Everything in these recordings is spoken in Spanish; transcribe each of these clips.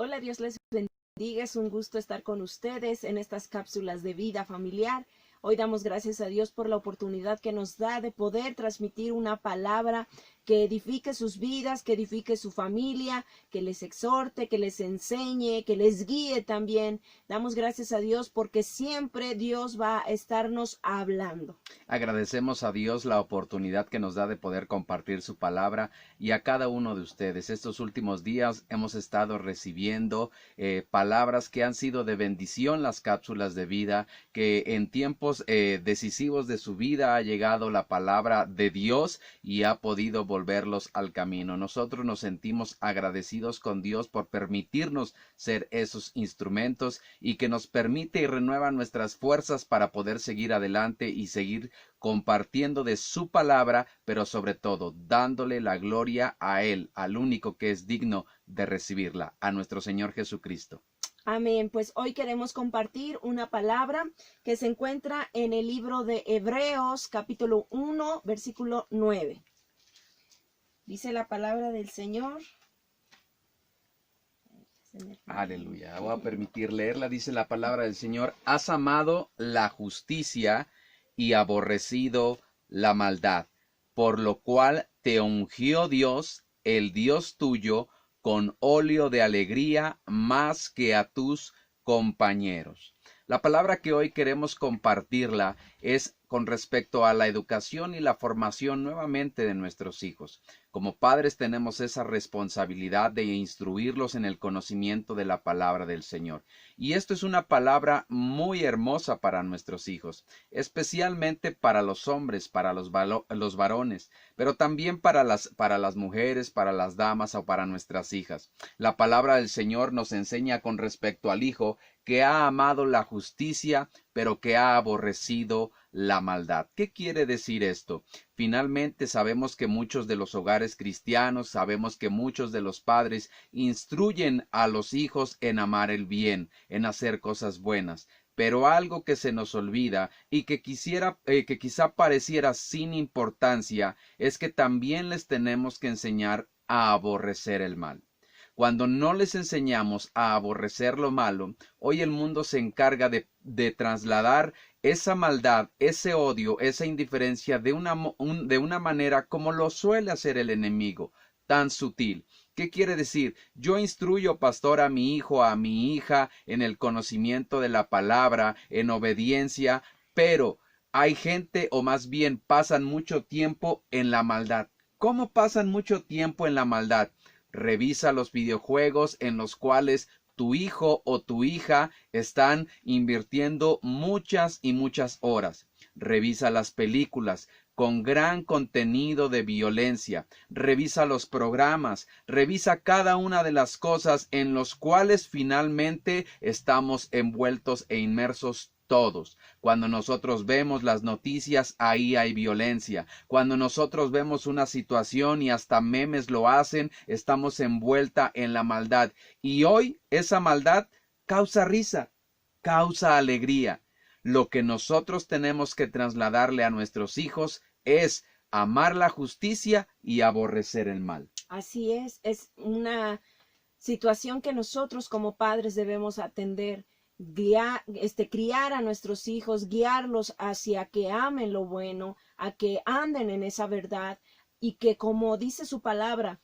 Hola, Dios les bendiga. Es un gusto estar con ustedes en estas cápsulas de vida familiar. Hoy damos gracias a Dios por la oportunidad que nos da de poder transmitir una palabra que edifique sus vidas, que edifique su familia, que les exhorte, que les enseñe, que les guíe también. Damos gracias a Dios porque siempre Dios va a estarnos hablando. Agradecemos a Dios la oportunidad que nos da de poder compartir su palabra y a cada uno de ustedes. Estos últimos días hemos estado recibiendo palabras que han sido de bendición, las cápsulas de vida, que en tiempos decisivos de su vida ha llegado la palabra de Dios y ha podido volverlos al camino. Nosotros nos sentimos agradecidos con Dios por permitirnos ser esos instrumentos y que nos permite y renueva nuestras fuerzas para poder seguir adelante y seguir compartiendo de su palabra, pero sobre todo dándole la gloria a Él, al único que es digno de recibirla, a nuestro Señor Jesucristo. Amén. Pues hoy queremos compartir una palabra que se encuentra en el libro de Hebreos, capítulo 1, versículo 9. Dice la palabra del Señor. Aleluya. Voy a permitir leerla. Dice la palabra del Señor: has amado la justicia y aborrecido la maldad, por lo cual te ungió Dios, el Dios tuyo, con óleo de alegría más que a tus compañeros. La palabra que hoy queremos compartirla es con respecto a la educación y la formación nuevamente de nuestros hijos. Como padres tenemos esa responsabilidad de instruirlos en el conocimiento de la palabra del Señor. Y esto es una palabra muy hermosa para nuestros hijos, especialmente para los hombres, para los varones, pero también para las mujeres, para las damas o para nuestras hijas. La palabra del Señor nos enseña con respecto al hijo que ha amado la justicia, pero que ha aborrecido la maldad. ¿Qué quiere decir esto? Finalmente sabemos que muchos de los hogares cristianos, sabemos que muchos de los padres instruyen a los hijos en amar el bien, en hacer cosas buenas. Pero algo que se nos olvida y que quizá pareciera sin importancia es que también les tenemos que enseñar a aborrecer el mal. Cuando no les enseñamos a aborrecer lo malo, hoy el mundo se encarga de trasladar esa maldad, ese odio, esa indiferencia de una manera como lo suele hacer el enemigo, tan sutil. ¿Qué quiere decir? Yo instruyo, pastor, a mi hijo, a mi hija en el conocimiento de la palabra, en obediencia, pero hay gente, o más bien pasan mucho tiempo en la maldad. ¿Cómo pasan mucho tiempo en la maldad? Revisa los videojuegos en los cuales tu hijo o tu hija están invirtiendo muchas y muchas horas. Revisa las películas con gran contenido de violencia. Revisa los programas. Revisa cada una de las cosas en los cuales finalmente estamos envueltos e inmersos todos. Cuando nosotros vemos las noticias, ahí hay violencia. Cuando nosotros vemos una situación y hasta memes lo hacen, estamos envuelta en la maldad. Y hoy esa maldad causa risa, causa alegría. Lo que nosotros tenemos que trasladarle a nuestros hijos es amar la justicia y aborrecer el mal. Así es una situación que nosotros como padres debemos atender. Criar a nuestros hijos, guiarlos hacia que amen lo bueno, a que anden en esa verdad y que, como dice su palabra,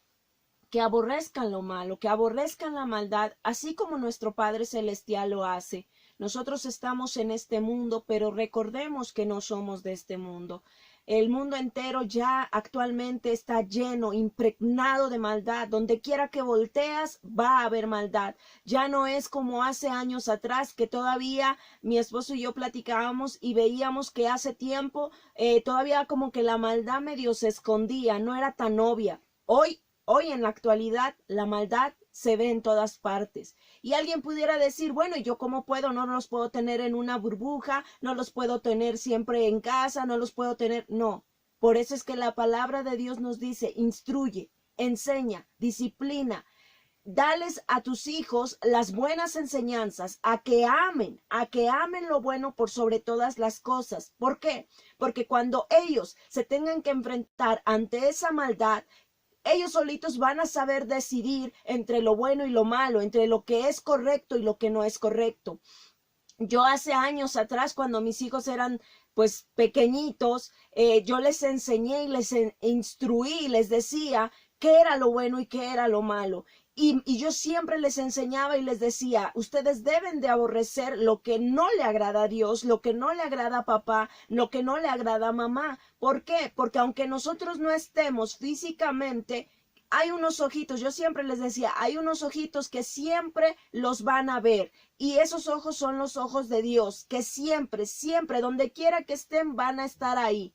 que aborrezcan lo malo, que aborrezcan la maldad, así como nuestro Padre Celestial lo hace. Nosotros estamos en este mundo, pero recordemos que no somos de este mundo. El mundo entero ya actualmente está lleno, impregnado de maldad. Donde quiera que volteas va a haber maldad. Ya no es como hace años atrás, que todavía mi esposo y yo platicábamos y veíamos que hace tiempo todavía como que la maldad medio se escondía, no era tan obvia. Hoy en la actualidad la maldad se ve en todas partes. Y alguien pudiera decir, bueno, ¿yo cómo puedo? No los puedo tener en una burbuja, no los puedo tener siempre en casa, no los puedo tener. No, por eso es que la palabra de Dios nos dice, instruye, enseña, disciplina. Dales a tus hijos las buenas enseñanzas, a que amen lo bueno por sobre todas las cosas. ¿Por qué? Porque cuando ellos se tengan que enfrentar ante esa maldad, ellos solitos van a saber decidir entre lo bueno y lo malo, entre lo que es correcto y lo que no es correcto. Yo hace años atrás, cuando mis hijos eran pues pequeñitos, yo les enseñé y les instruí y les decía qué era lo bueno y qué era lo malo. Y yo siempre les enseñaba y les decía, ustedes deben de aborrecer lo que no le agrada a Dios, lo que no le agrada a papá, lo que no le agrada a mamá. ¿Por qué? Porque aunque nosotros no estemos físicamente, hay unos ojitos, yo siempre les decía, hay unos ojitos que siempre los van a ver. Y esos ojos son los ojos de Dios, que siempre, siempre, donde quiera que estén, van a estar ahí.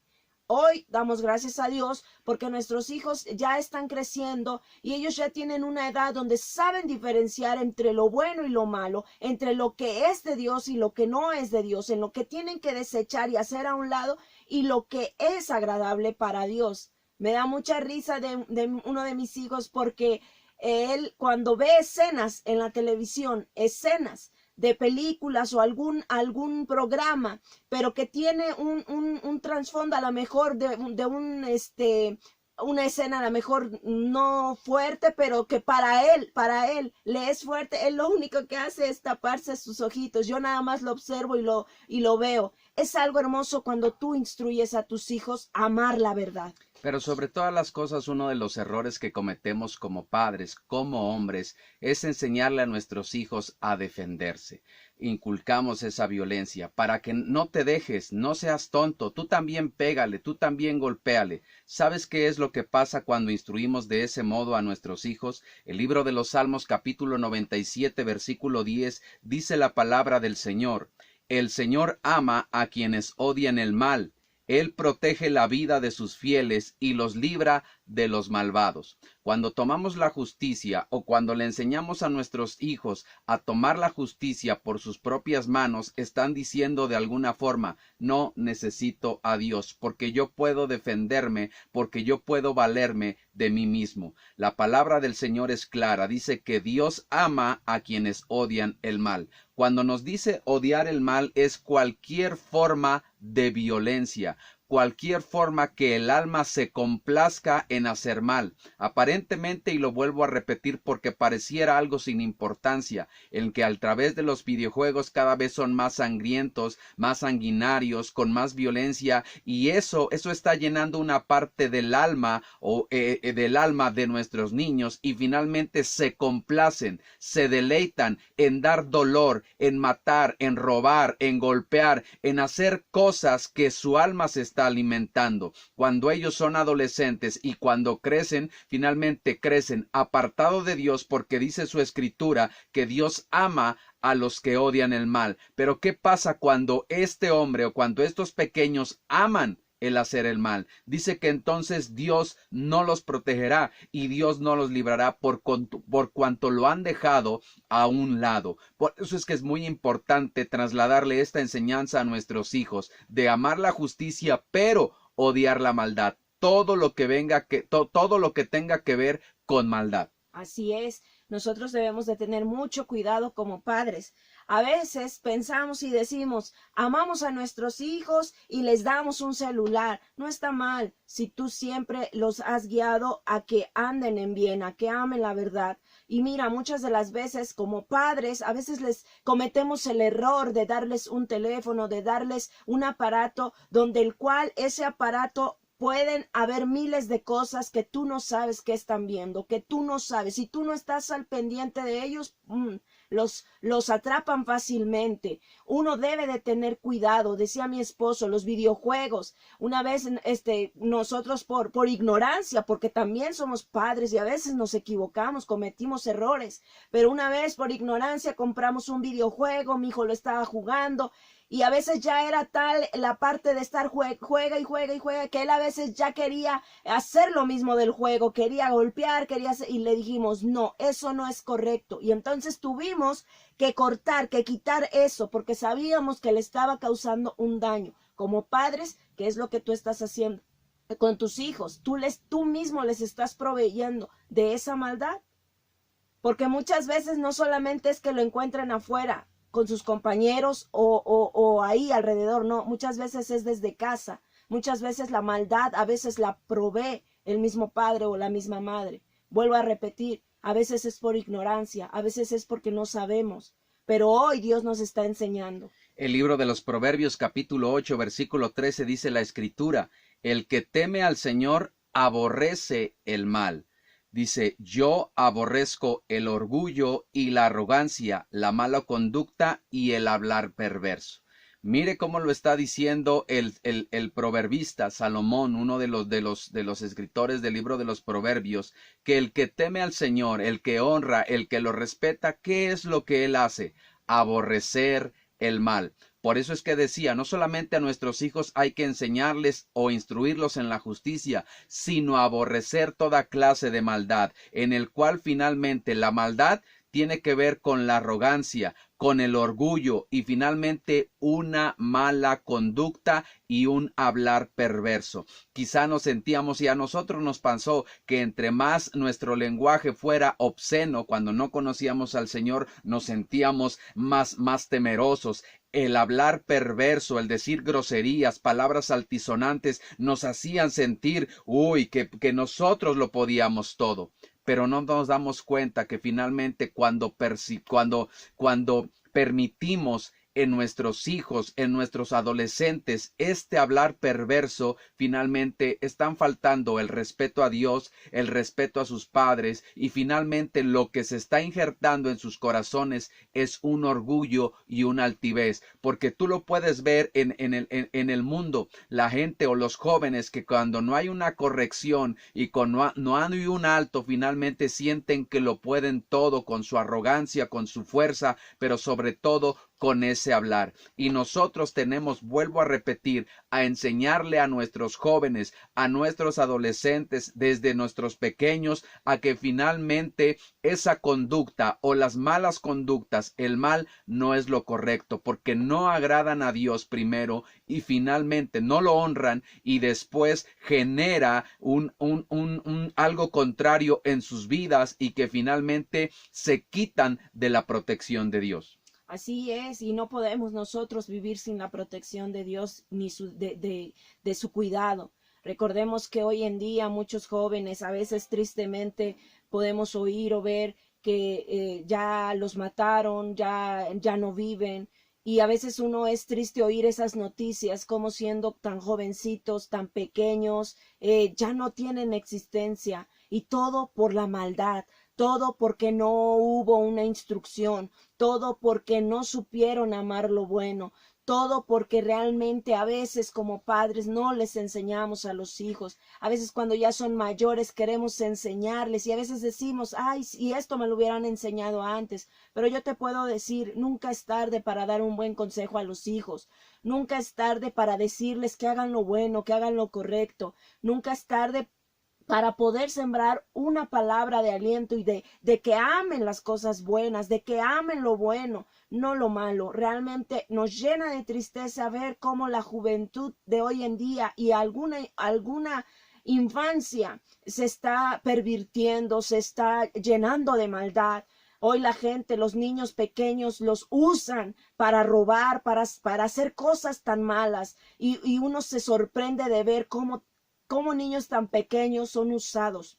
Hoy damos gracias a Dios porque nuestros hijos ya están creciendo y ellos ya tienen una edad donde saben diferenciar entre lo bueno y lo malo, entre lo que es de Dios y lo que no es de Dios, en lo que tienen que desechar y hacer a un lado y lo que es agradable para Dios. Me da mucha risa de uno de mis hijos porque él cuando ve escenas en la televisión, escenas de películas o algún programa, pero que tiene un trasfondo a lo mejor una escena a lo mejor no fuerte, pero que para él le es fuerte, él lo único que hace es taparse sus ojitos. Yo nada más lo observo y lo veo. Es algo hermoso cuando tú instruyes a tus hijos a amar la verdad. Pero sobre todas las cosas, uno de los errores que cometemos como padres, como hombres, es enseñarle a nuestros hijos a defenderse. Inculcamos esa violencia para que no te dejes, no seas tonto, tú también pégale, tú también golpéale. ¿Sabes qué es lo que pasa cuando instruimos de ese modo a nuestros hijos? El libro de los Salmos capítulo 97 versículo 10 dice la palabra del Señor: el Señor ama a quienes odian el mal. Él protege la vida de sus fieles y los libra de los malvados. Cuando tomamos la justicia o cuando le enseñamos a nuestros hijos a tomar la justicia por sus propias manos, están diciendo de alguna forma: no necesito a Dios, porque yo puedo defenderme, porque yo puedo valerme de mí mismo. La palabra del Señor es clara, dice que Dios ama a quienes odian el mal. Cuando nos dice odiar el mal es cualquier forma de violencia, cualquier forma que el alma se complazca en hacer mal. Aparentemente, y lo vuelvo a repetir porque pareciera algo sin importancia, en que a través de los videojuegos cada vez son más sangrientos, más sanguinarios, con más violencia, y eso está llenando una parte del alma del alma de nuestros niños, y finalmente se complacen, se deleitan en dar dolor, en matar, en robar, en golpear, en hacer cosas que su alma se está alimentando. Cuando ellos son adolescentes y cuando crecen, finalmente crecen apartados de Dios, porque dice su escritura que Dios ama a los que odian el mal. Pero ¿qué pasa cuando este hombre o cuando estos pequeños aman el hacer el mal? Dice que entonces Dios no los protegerá y Dios no los librará por cuanto lo han dejado a un lado. Por eso es que es muy importante trasladarle esta enseñanza a nuestros hijos, de amar la justicia pero odiar la maldad, todo lo que tenga que ver con maldad. Así es, nosotros debemos de tener mucho cuidado como padres. A veces pensamos y decimos, amamos a nuestros hijos y les damos un celular. No está mal si tú siempre los has guiado a que anden en bien, a que amen la verdad. Y mira, muchas de las veces como padres, a veces les cometemos el error de darles un teléfono, de darles un aparato donde el cual ese aparato pueden haber miles de cosas que tú no sabes que están viendo, que tú no sabes. Si tú no estás al pendiente de ellos, los atrapan fácilmente. Uno debe de tener cuidado. Decía mi esposo, los videojuegos. Una vez nosotros por ignorancia, porque también somos padres y a veces nos equivocamos, cometimos errores. Pero una vez por ignorancia compramos un videojuego, mi hijo lo estaba jugando. Y a veces ya era tal la parte de estar juega y juega y juega, que él a veces ya quería hacer lo mismo del juego, quería golpear, y le dijimos, no, eso no es correcto. Y entonces tuvimos que cortar, que quitar eso, porque sabíamos que le estaba causando un daño. Como padres, ¿qué es lo que tú estás haciendo con tus hijos? Tú mismo les estás proveyendo de esa maldad. Porque muchas veces no solamente es que lo encuentren afuera, con sus compañeros o ahí alrededor, no, muchas veces es desde casa, muchas veces la maldad a veces la provee el mismo padre o la misma madre. Vuelvo a repetir, a veces es por ignorancia, a veces es porque no sabemos, pero hoy Dios nos está enseñando. El libro de los Proverbios capítulo 8 versículo 13 dice la Escritura: el que teme al Señor aborrece el mal. Dice: yo aborrezco el orgullo y la arrogancia, la mala conducta y el hablar perverso. Mire cómo lo está diciendo el proverbista Salomón, uno de los escritores del libro de los Proverbios, que el que teme al Señor, el que honra, el que lo respeta, ¿qué es lo que él hace? Aborrecer el mal. Por eso es que decía, no solamente a nuestros hijos hay que enseñarles o instruirlos en la justicia, sino aborrecer toda clase de maldad, en el cual finalmente la maldad tiene que ver con la arrogancia, con el orgullo y finalmente una mala conducta y un hablar perverso. Quizá nos sentíamos, y a nosotros nos pasó, que entre más nuestro lenguaje fuera obsceno, cuando no conocíamos al Señor, nos sentíamos más temerosos. El hablar perverso, el decir groserías, palabras altisonantes, nos hacían sentir, que nosotros lo podíamos todo. Pero no nos damos cuenta que finalmente cuando permitimos en nuestros hijos, en nuestros adolescentes, este hablar perverso, finalmente están faltando el respeto a Dios, el respeto a sus padres, y finalmente lo que se está injertando en sus corazones es un orgullo y una altivez, porque tú lo puedes ver en el mundo, la gente o los jóvenes que cuando no hay una corrección y no hay un alto, finalmente sienten que lo pueden todo con su arrogancia, con su fuerza, pero sobre todo con ese hablar. Y nosotros tenemos, vuelvo a repetir, a enseñarle a nuestros jóvenes, a nuestros adolescentes, desde nuestros pequeños, a que finalmente esa conducta o las malas conductas, el mal, no es lo correcto, porque no agradan a Dios primero y finalmente no lo honran, y después genera algo contrario en sus vidas y que finalmente se quitan de la protección de Dios. Así es, y no podemos nosotros vivir sin la protección de Dios ni de su cuidado. Recordemos que hoy en día muchos jóvenes, a veces tristemente, podemos oír o ver que ya los mataron, ya no viven. Y a veces uno es triste oír esas noticias, como siendo tan jovencitos, tan pequeños, ya no tienen existencia. Y todo por la maldad. Todo porque no hubo una instrucción, todo porque no supieron amar lo bueno, todo porque realmente a veces como padres no les enseñamos a los hijos. A veces cuando ya son mayores queremos enseñarles y a veces decimos, ay, si esto me lo hubieran enseñado antes. Pero yo te puedo decir, nunca es tarde para dar un buen consejo a los hijos. Nunca es tarde para decirles que hagan lo bueno, que hagan lo correcto. Nunca es tarde para poder sembrar una palabra de aliento y de que amen las cosas buenas, de que amen lo bueno, no lo malo. Realmente nos llena de tristeza ver cómo la juventud de hoy en día y alguna infancia se está pervirtiendo, se está llenando de maldad. Hoy la gente, los niños pequeños los usan para robar, para hacer cosas tan malas y uno se sorprende de ver cómo niños tan pequeños son usados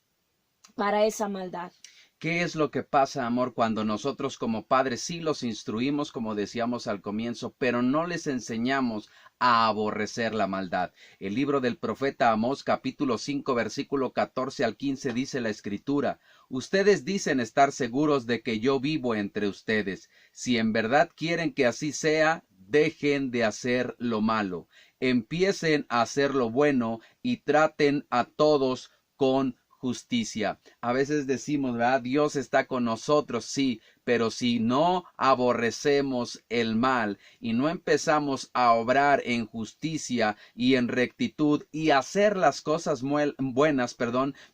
para esa maldad. ¿Qué es lo que pasa, amor, cuando nosotros como padres sí los instruimos, como decíamos al comienzo, pero no les enseñamos a aborrecer la maldad? El libro del profeta Amós, capítulo 5, versículo 14 al 15, dice la Escritura: ustedes dicen estar seguros de que yo vivo entre ustedes. Si en verdad quieren que así sea, dejen de hacer lo malo. Empiecen a hacer lo bueno y traten a todos con justicia. A veces decimos, ¿verdad? Dios está con nosotros, sí, pero si no aborrecemos el mal y no empezamos a obrar en justicia y en rectitud y hacer las cosas buenas,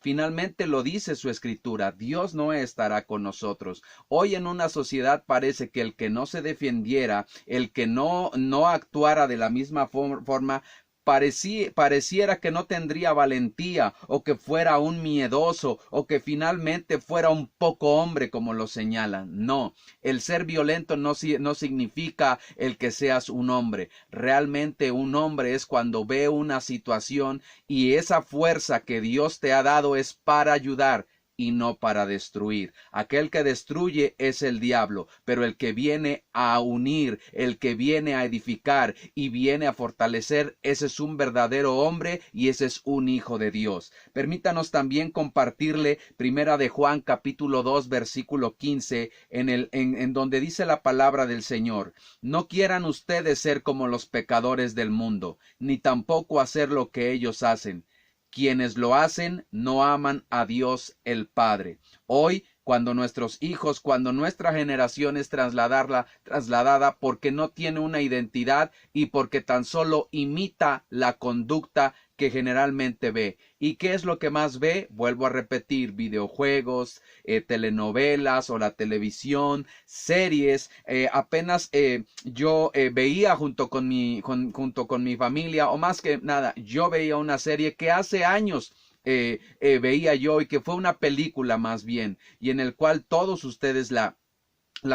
finalmente lo dice su Escritura, Dios no estará con nosotros. Hoy en una sociedad parece que el que no se defendiera, el que no actuara de la misma forma, pareciera que no tendría valentía, o que fuera un miedoso, o que finalmente fuera un poco hombre, como lo señalan. No, el ser violento no significa el que seas un hombre. Realmente un hombre es cuando ve una situación y esa fuerza que Dios te ha dado es para ayudar y no para destruir. Aquel que destruye es el diablo, pero el que viene a unir, el que viene a edificar y viene a fortalecer, ese es un verdadero hombre y ese es un hijo de Dios. Permítanos también compartirle Primera de Juan capítulo 2 versículo 15 en donde dice la palabra del Señor: no quieran ustedes ser como los pecadores del mundo, ni tampoco hacer lo que ellos hacen. Quienes lo hacen no aman a Dios el Padre. Hoy, cuando nuestros hijos, cuando nuestra generación es trasladada porque no tiene una identidad y porque tan solo imita la conducta que generalmente ve. ¿Y qué es lo que más ve? Vuelvo a repetir: videojuegos, telenovelas o la televisión, series. Apenas yo veía junto con mi familia, o más que nada, yo veía una serie que hace años veía yo, y que fue una película más bien, y en el cual todos ustedes la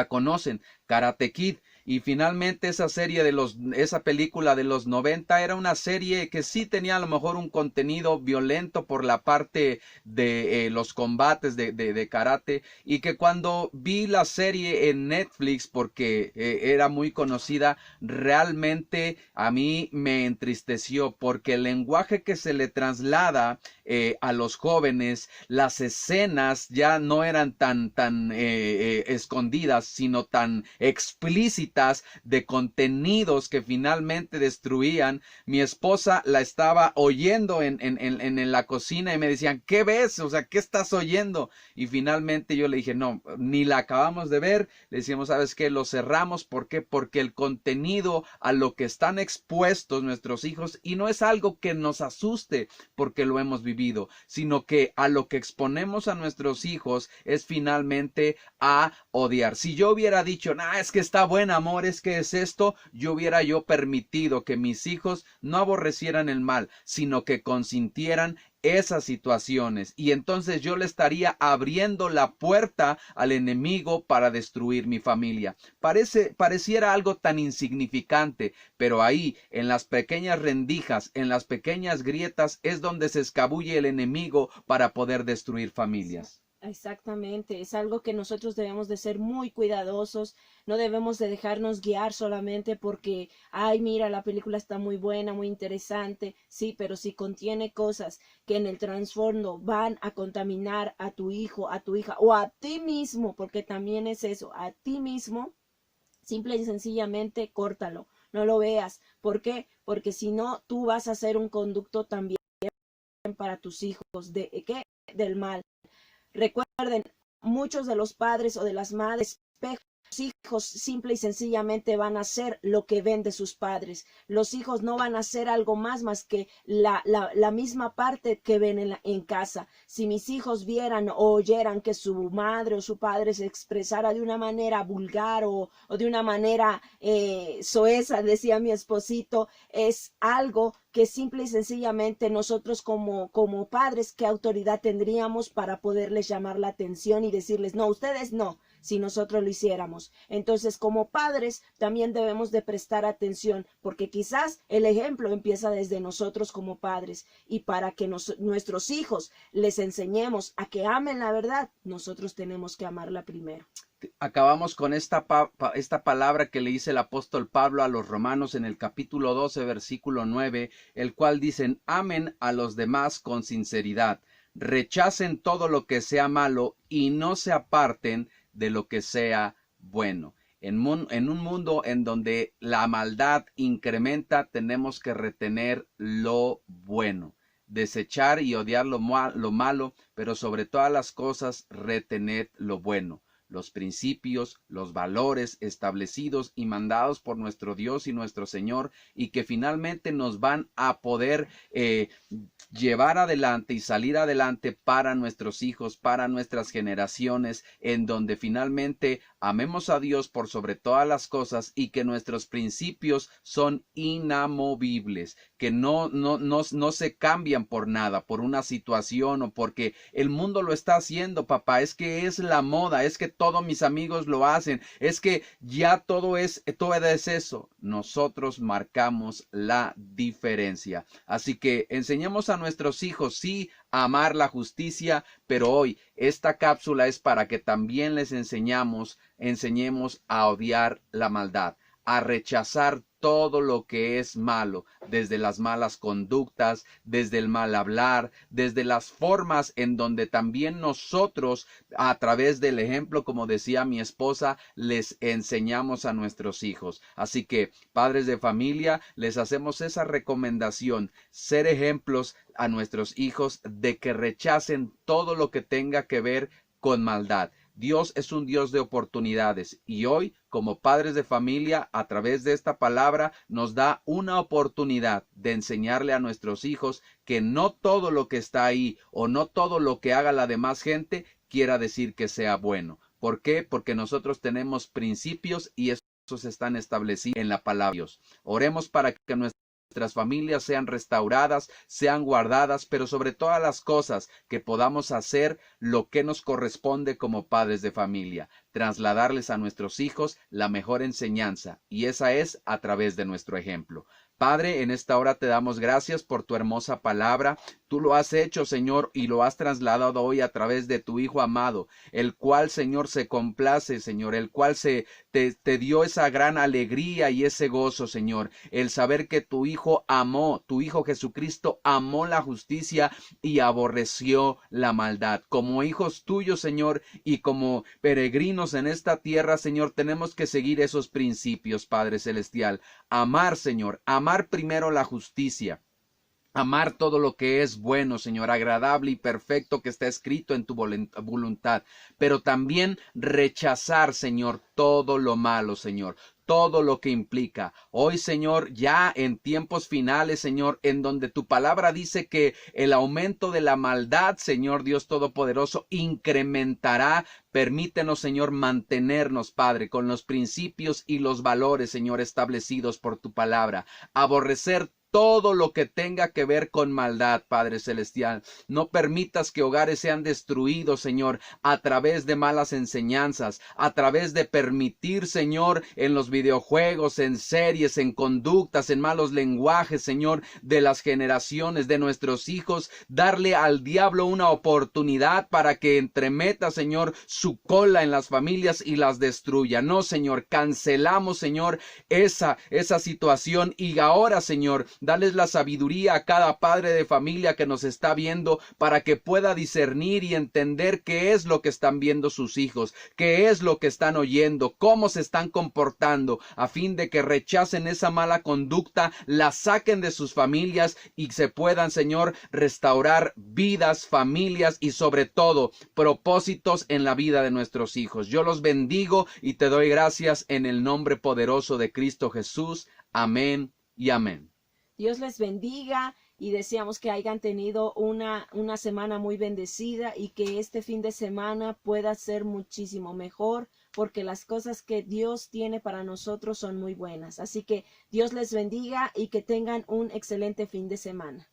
conocen, Karate Kid. Y finalmente esa película de los 90 era una serie que sí tenía a lo mejor un contenido violento por la parte de los combates de karate, y que cuando vi la serie en Netflix, porque era muy conocida, realmente a mí me entristeció, porque el lenguaje que se le traslada a los jóvenes, las escenas ya no eran tan escondidas, sino tan explícitas, de contenidos que finalmente destruían. Mi esposa la estaba oyendo en la cocina y me decían: ¿qué ves? O sea, ¿qué estás oyendo? Y finalmente yo le dije: no, ni la acabamos de ver. Le decíamos: ¿sabes qué? Lo cerramos. ¿Por qué? Porque el contenido a lo que están expuestos nuestros hijos, y no es algo que nos asuste porque lo hemos vivido, sino que a lo que exponemos a nuestros hijos es finalmente a odiar. Si yo hubiera dicho: nah, es que está buena, amor, es que es esto, yo permitido que mis hijos no aborrecieran el mal, sino que consintieran esas situaciones, y entonces yo le estaría abriendo la puerta al enemigo para destruir mi familia. Pareciera algo tan insignificante, pero ahí, en las pequeñas rendijas, en las pequeñas grietas, es donde se escabulle el enemigo para poder destruir familias. Exactamente, es algo que nosotros debemos de ser muy cuidadosos, no debemos de dejarnos guiar solamente porque, ay, mira, la película está muy buena, muy interesante, sí, pero si contiene cosas que en el trasfondo van a contaminar a tu hijo, a tu hija o a ti mismo, porque también es eso, a ti mismo, simple y sencillamente córtalo, no lo veas. ¿Por qué? Porque si no, tú vas a ser un conducto también para tus hijos de ¿qué? Del mal. Recuerden, muchos de los padres o de las madres, los hijos simple y sencillamente van a hacer lo que ven de sus padres. Los hijos no van a hacer algo más que la misma parte que ven en casa. Si mis hijos vieran o oyeran que su madre o su padre se expresara de una manera vulgar o de una manera soeza, decía mi esposito, es algo que simple y sencillamente nosotros como padres, ¿qué autoridad tendríamos para poderles llamar la atención y decirles: no, ustedes no, si nosotros lo hiciéramos? Entonces, como padres, también debemos de prestar atención, porque quizás el ejemplo empieza desde nosotros como padres, y para que nuestros hijos les enseñemos a que amen la verdad, nosotros tenemos que amarla primero. Acabamos con esta palabra que le dice el apóstol Pablo a los romanos en el capítulo 12, versículo 9, el cual dicen: amen a los demás con sinceridad, rechacen todo lo que sea malo y no se aparten de lo que sea bueno. En un mundo en donde la maldad incrementa, tenemos que retener lo bueno, desechar y odiar lo malo, pero sobre todas las cosas retener lo bueno. los principios, los valores establecidos y mandados por nuestro Dios y nuestro Señor, y que finalmente nos van a poder llevar adelante y salir adelante para nuestros hijos, para nuestras generaciones, en donde finalmente amemos a Dios por sobre todas las cosas y que nuestros principios son inamovibles, que no se cambian por nada, por una situación o porque el mundo lo está haciendo, papá. Es que es la moda, es que todos mis amigos lo hacen, es que ya todo es eso. Nosotros marcamos la diferencia. Así que enseñemos a nuestros hijos, sí, a amar la justicia, pero hoy esta cápsula es para que también les enseñemos a odiar la maldad, a rechazar todo lo que es malo, desde las malas conductas, desde el mal hablar, desde las formas en donde también nosotros, a través del ejemplo, como decía mi esposa, les enseñamos a nuestros hijos. Así que, padres de familia, les hacemos esa recomendación, ser ejemplos a nuestros hijos de que rechacen todo lo que tenga que ver con maldad. Dios es un Dios de oportunidades y hoy, como padres de familia, a través de esta palabra, nos da una oportunidad de enseñarle a nuestros hijos que no todo lo que está ahí o no todo lo que haga la demás gente quiera decir que sea bueno. ¿Por qué? Porque nosotros tenemos principios y esos están establecidos en la palabra de Dios. Oremos para que nuestras familias sean restauradas, sean guardadas, pero sobre todas las cosas que podamos hacer lo que nos corresponde como padres de familia, trasladarles a nuestros hijos la mejor enseñanza, y esa es a través de nuestro ejemplo. Padre, en esta hora te damos gracias por tu hermosa palabra. Tú lo has hecho, Señor, y lo has trasladado hoy a través de tu Hijo amado, el cual, Señor, se complace, Señor, el cual te dio esa gran alegría y ese gozo, Señor, el saber que tu Hijo amó, tu Hijo Jesucristo amó la justicia y aborreció la maldad. Como hijos tuyos, Señor, y como peregrinos en esta tierra, Señor, tenemos que seguir esos principios, Padre Celestial. Amar, Señor, amar primero la justicia. Amar todo lo que es bueno, Señor, agradable y perfecto que está escrito en tu voluntad. Pero también rechazar, Señor, todo lo malo, Señor. Todo lo que implica. Hoy, Señor, ya en tiempos finales, Señor, en donde tu palabra dice que el aumento de la maldad, Señor Dios Todopoderoso, incrementará. Permítenos, Señor, mantenernos, Padre, con los principios y los valores, Señor, establecidos por tu palabra. Aborrecer todo lo que tenga que ver con maldad, Padre Celestial. No permitas que hogares sean destruidos, Señor, a través de malas enseñanzas, a través de permitir, Señor, en los videojuegos, en series, en conductas, en malos lenguajes, Señor, de las generaciones, de nuestros hijos, darle al diablo una oportunidad para que entremeta, Señor, su cola en las familias y las destruya. No, Señor, cancelamos, Señor, esa situación, y ahora, Señor, dales la sabiduría a cada padre de familia que nos está viendo para que pueda discernir y entender qué es lo que están viendo sus hijos, qué es lo que están oyendo, cómo se están comportando, a fin de que rechacen esa mala conducta, la saquen de sus familias y se puedan, Señor, restaurar vidas, familias y sobre todo propósitos en la vida de nuestros hijos. Yo los bendigo y te doy gracias en el nombre poderoso de Cristo Jesús. Amén y amén. Dios les bendiga y deseamos que hayan tenido una semana muy bendecida y que este fin de semana pueda ser muchísimo mejor, porque las cosas que Dios tiene para nosotros son muy buenas. Así que Dios les bendiga y que tengan un excelente fin de semana.